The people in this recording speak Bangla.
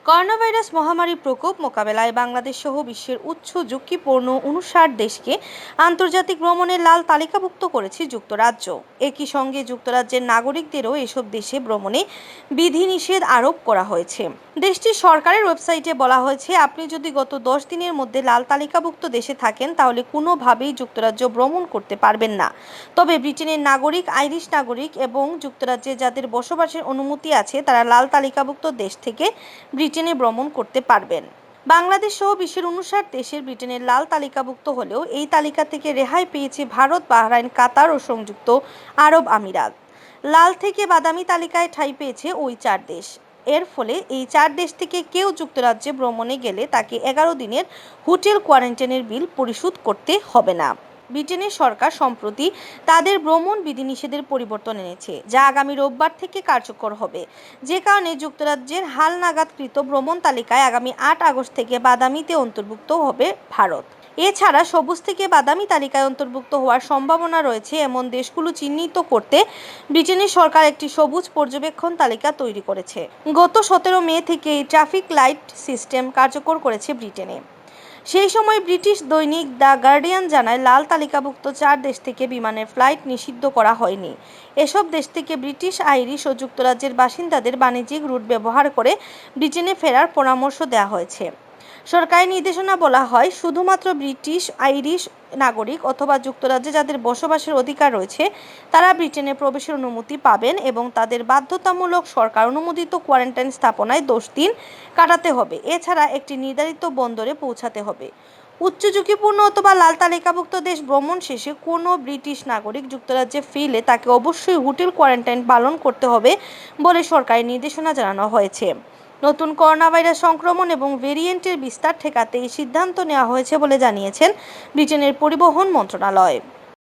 করোনা ভাইরাস মহামারীর প্রকোপ মোকাবেলায় বাংলাদেশ সহ বিশ্বের উচ্চ ঝুঁকিপূর্ণ ৫৯ দেশকে আন্তর্জাতিক ভ্রমণের লাল তালিকাভুক্ত করেছে যুক্তরাজ্য। একই সঙ্গে যুক্তরাজ্যের নাগরিকদেরও এসব দেশে ভ্রমণে বিধিনিষেধ আরোপ করা হয়েছে। দেশটির সরকারের ওয়েবসাইটে বলা হয়েছে, আপনি যদি গত ১০ দিনের মধ্যে লাল তালিকাভুক্ত দেশে থাকেন তাহলে কোনোভাবেই যুক্তরাজ্য ভ্রমণ করতে পারবেন না। তবে ব্রিটেনের নাগরিক, আইরিশ নাগরিক এবং যুক্তরাজ্যে যাদের বসবাসের অনুমতি আছে তারা লাল তালিকাভুক্ত দেশ থেকে ব্রিটেনে ভ্রমণ করতে পারবেন। বাংলাদেশ সহ বিশ্বের ৫৯ দেশের ব্রিটেনের লাল তালিকাভুক্ত হলেও এই তালিকা থেকে রেহাই পেয়েছে ভারত, বাহরাইন, কাতার ও সংযুক্ত আরব আমিরাত। লাল থেকে বাদামি তালিকায় ঠাঁই পেয়েছে ওই ৪ দেশ। এর ফলে এই ৪ দেশ থেকে কেউ যুক্তরাজ্যে ভ্রমণে গেলে তাকে ১১ দিনের হোটেল কোয়ারেন্টাইনের বিল পরিশোধ করতে হবে না। ব্রিটেনের সরকার সম্প্রতি তাদের ভ্রমণ বিধিনিষেধের পরিবর্তন এনেছে, যা আগামী রোববার থেকে কার্যকর হবে, যে কারণে যুক্তরাজ্যের হালনাগাদকৃত ভ্রমণ তালিকায় আগামী ৮ আগস্ট থেকে বাদামিতে অন্তর্ভুক্ত হবে ভারত। এছাড়া সবুজ থেকে বাদামি তালিকায় অন্তর্ভুক্ত হওয়ার সম্ভাবনা রয়েছে এমন দেশগুলো চিহ্নিত করতে ব্রিটেনের সরকার একটি সবুজ পর্যবেক্ষণ তালিকা তৈরি করেছে। গত ১৭ মে থেকে এই ট্রাফিক লাইট সিস্টেম কার্যকর করেছে ব্রিটেনে। সেই সময় ব্রিটিশ দৈনিক দ্য গার্ডিয়ান জানায়, লাল তালিকাভুক্ত ৪ দেশ থেকে বিমানের ফ্লাইট নিষিদ্ধ করা হয়নি। এসব দেশ থেকে ব্রিটিশ, আইরিশ ও যুক্তরাজ্যের বাসিন্দাদের বাণিজ্যিক রুট ব্যবহার করে ব্রিটেনে ফেরার পরামর্শ দেওয়া হয়েছে। সরকারি নির্দেশনা বলা হয়, শুধুমাত্র ব্রিটিশ, আইরিশ নাগরিক অথবা যুক্তরাজ্যে যাদের বসবাসের অধিকার রয়েছে তারা ব্রিটেনে প্রবেশের অনুমতি পাবেন এবং তাদের বাধ্যতামূলক সরকার অনুমোদিত কোয়ারেন্টাইন স্থাপনায় ১০ দিন কাটাতে হবে। এছাড়া একটি নির্ধারিত বন্দরে পৌঁছাতে হবে। উচ্চ ঝুঁকিপূর্ণ অথবা লাল তালিকাভুক্ত দেশ ভ্রমণ শেষে কোনো ব্রিটিশ নাগরিক যুক্তরাজ্যে ফিরলে তাকে অবশ্যই হোটেল কোয়ারেন্টাইন পালন করতে হবে বলে সরকারি নির্দেশনা জানানো হয়েছে। নতুন করোনা ভাইরাস সংক্রমণ এবং ভেরিয়েন্টের বিস্তার ঠেকাতে এই সিদ্ধান্ত নেওয়া হয়েছে বলে জানিয়েছেন ব্রিটেনের পরিবহন মন্ত্রণালয়।